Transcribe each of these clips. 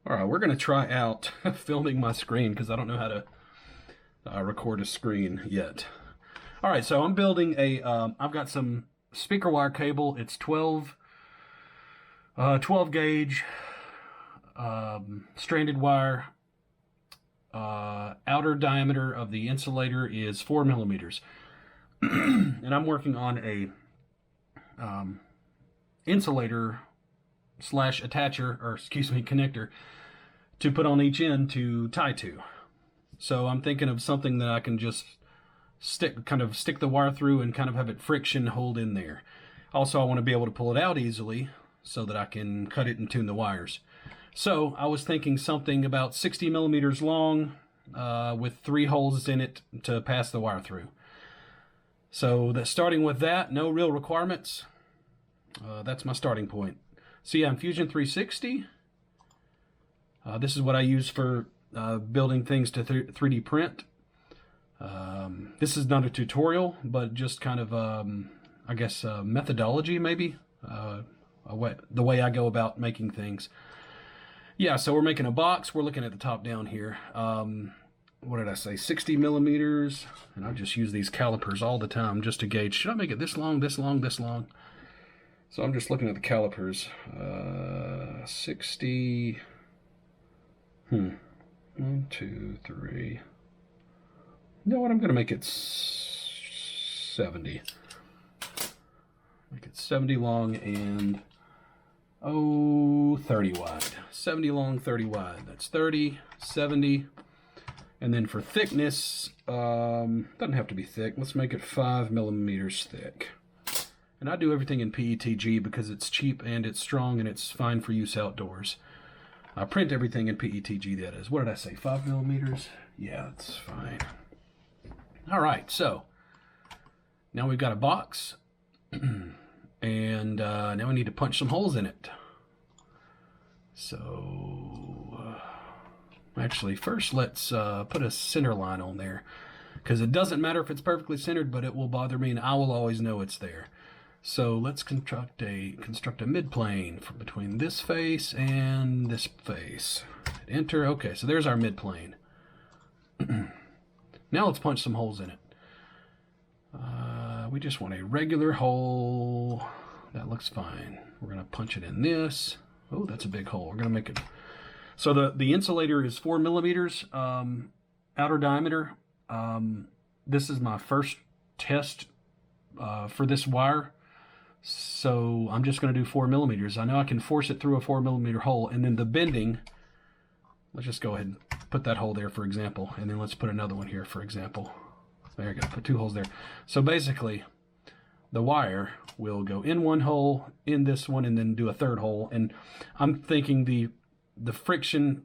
All right, we're going to try out filming my screen because I don't know how to record a screen yet. All right, so I'm building a, I've got some speaker wire cable. It's 12 gauge stranded wire. Outer diameter of the insulator is 4 millimeters. And I'm working on a insulator slash attacher, or excuse me, connector to put on each end to tie to. So I'm thinking of something that I can just stick the wire through and kind of have it friction hold in there. Also, I want to be able to pull it out easily so that I can cut it and tune the wires. So I was thinking something about 60 millimeters long with 3 holes in it to pass the wire through. So starting with that, no real requirements. That's my starting point. So yeah, in Fusion 360, this is what I use for building things to 3D print. This is not a tutorial, but just kind of, I guess, methodology maybe, the way I go about making things. Yeah, so we're making a box. We're looking at the top down here. What did I say? 60 millimeters. And I just use these calipers all the time just to gauge, should I make it this long, this long, this long? So I'm just looking at the calipers. 60. 1, 2, 3. You know what? I'm going to make it 70. Make it 70 long and 30 wide. 70 long, 30 wide. That's 30, 70. And then for thickness, doesn't have to be thick. Let's make it 5 millimeters thick. And I do everything in PETG because it's cheap and it's strong and it's fine for use outdoors. I print everything in PETG, that is. What did I say, 5 millimeters? Yeah, that's fine. All right, so now we've got a box. And now we need to punch some holes in it. So, actually, first let's put a center line on there. Because it doesn't matter if it's perfectly centered, but it will bother me and I will always know it's there. So let's construct a midplane from between this face and this face. Enter. Okay, so there's our midplane. Now let's punch some holes in it. We just want a regular hole. That looks fine. We're going to punch it in this. Oh, that's a big hole. We're going to make it. So the insulator is 4 millimeters outer diameter. This is my first test for this wire. So I'm just going to do 4 millimeters. I know I can force it through a 4 millimeter hole, and then the bending, let's just go ahead and put that hole there for example, and then let's put another one here for example. There you go, put 2 holes there. So basically, the wire will go in one hole, in this one, and then do a 3rd hole. And I'm thinking the friction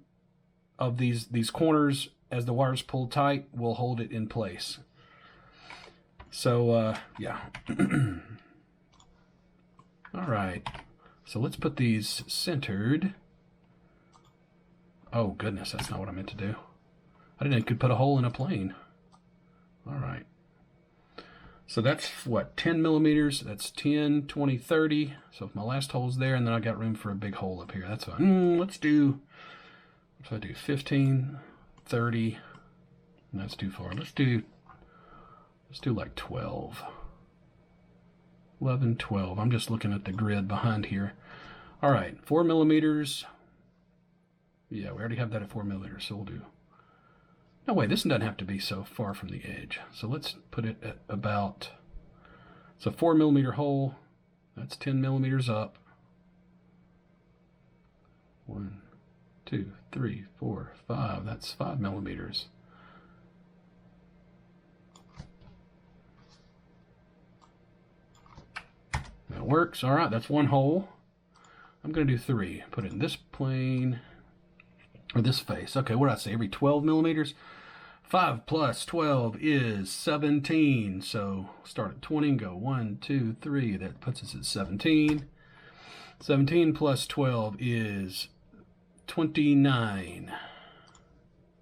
of these corners as the wire's pulled tight will hold it in place. So yeah. All right, so let's put these centered. Oh goodness, that's not what I meant to do. I didn't know you could put a hole in a plane. All right. So that's what, 10 millimeters? That's 10, 20, 30. So if my last hole's there, and then I got room for a big hole up here. That's fine. Let's do, what do I do? 15, 30. That's too far. Let's do like 12. 11, 12. I'm just looking at the grid behind here. All right, 4 millimeters. Yeah, we already have that at 4 millimeters, so we'll do. No, wait, this doesn't have to be so far from the edge. So let's put it at about, it's a 4 millimeter hole. That's 10 millimeters up. 1, 2, 3, 4, 5. That's 5 millimeters. That works. All right, that's 1 hole. I'm going to do 3. Put it in this plane, or this face. Okay, what did I say? Every 12 millimeters? 5 plus 12 is 17. So start at 20 and go 1, 2, 3. That puts us at 17. 17 plus 12 is 29.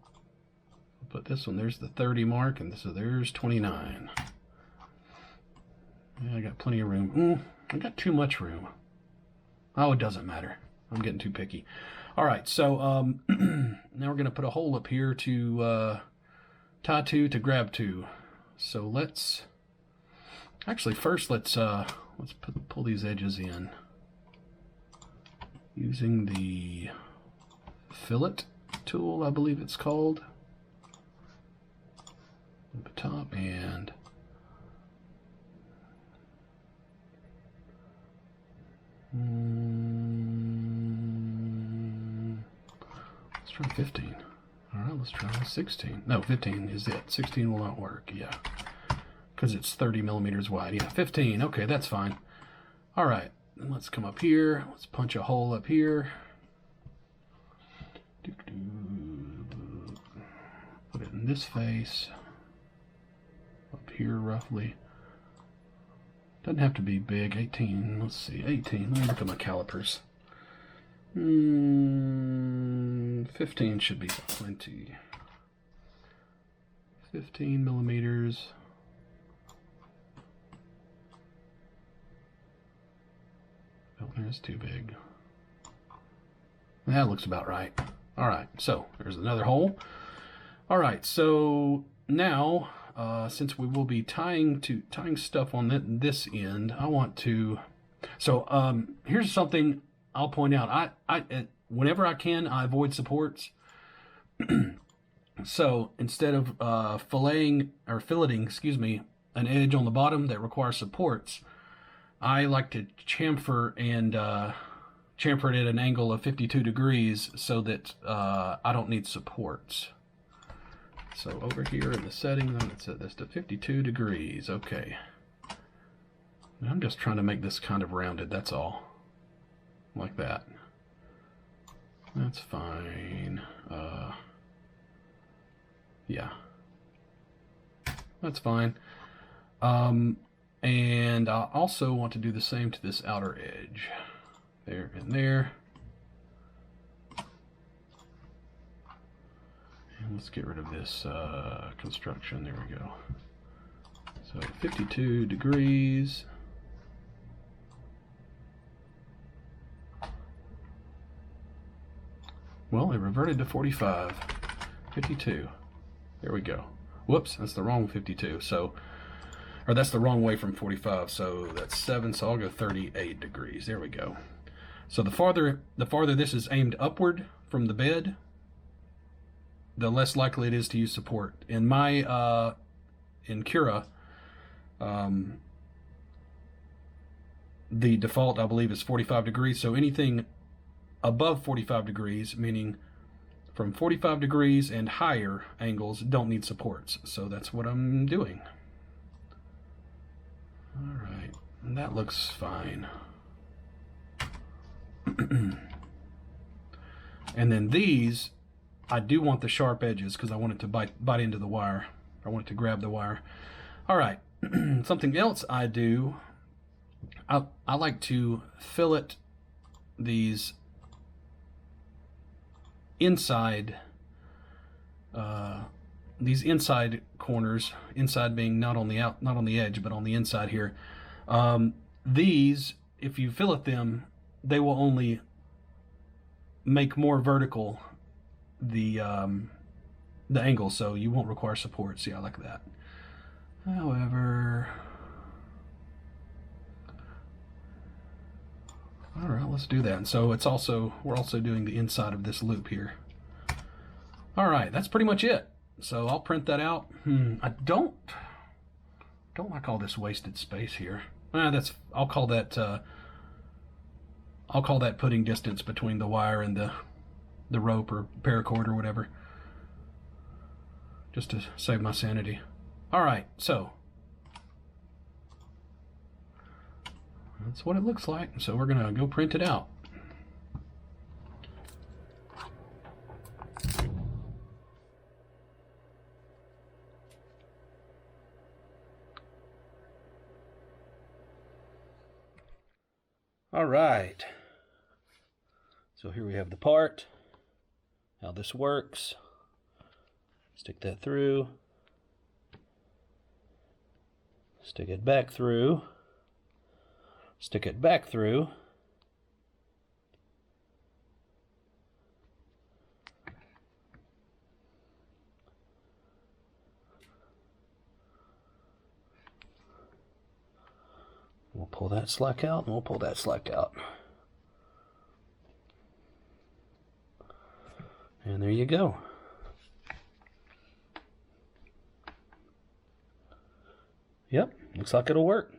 I'll put this one, there's the 30 mark, and there's 29. Yeah, I got plenty of room. I got too much room. Oh, it doesn't matter. I'm getting too picky. All right, so now we're going to put a hole up here to tie to grab to. So let's actually first let's pull these edges in using the fillet tool, I believe it's called. At the top and let's try 15. All right, let's try 16. No, 15 is it. 16 will not work. Yeah, because it's 30 millimeters wide. Yeah, 15. Okay, that's fine. All right, then let's come up here. Let's punch a hole up here. Put it in this face. Up here, roughly. Doesn't have to be big. 18. Let's see. 18. Let me look at my calipers. 15 should be plenty. 15 millimeters. Oh, there's too big. That looks about right. All right, so there's another hole. All right, so now since we will be tying stuff on this end, I want to. So here's something I'll point out. I whenever I can, I avoid supports. So instead of filleting, excuse me, an edge on the bottom that requires supports, I like to chamfer and chamfer it at an angle of 52 degrees so that I don't need supports. So over here in the settings, I'm going to set this to 52 degrees. Okay. I'm just trying to make this kind of rounded, that's all. Like that. That's fine. Yeah. That's fine. And I also want to do the same to this outer edge. There and there. And let's get rid of this construction. There we go. So 52 degrees. Well, it reverted to 45. 52. There we go. Whoops, that's the wrong 52. So, or that's the wrong way from 45. So that's 7. So I'll go 38 degrees. There we go. So the farther this is aimed upward from the bed, the less likely it is to use support. In my in Cura, the default I believe is 45 degrees. So anything above 45 degrees, meaning from 45 degrees and higher angles, don't need supports. So that's what I'm doing. All right, and that looks fine. And then these, I do want the sharp edges because I want it to bite into the wire. I want it to grab the wire. All right, something else I do, I like to fillet these inside corners, inside being not on the edge, but on the inside here. These, if you fillet them, they will only make more vertical the angle, so you won't require support. See, I like that. However, all right, let's do that. And so we're also doing the inside of this loop here. All right, that's pretty much it. So I'll print that out. I don't like all this wasted space here. I'll call that putting distance between the wire and the rope or paracord or whatever, just to save my sanity. All right, so that's what it looks like. So we're gonna go print it out. All right, so here we have the part, how this works. Stick that through, stick it back through, stick it back through, We'll pull that slack out, and we'll pull that slack out. And there you go. Yep, looks like it'll work.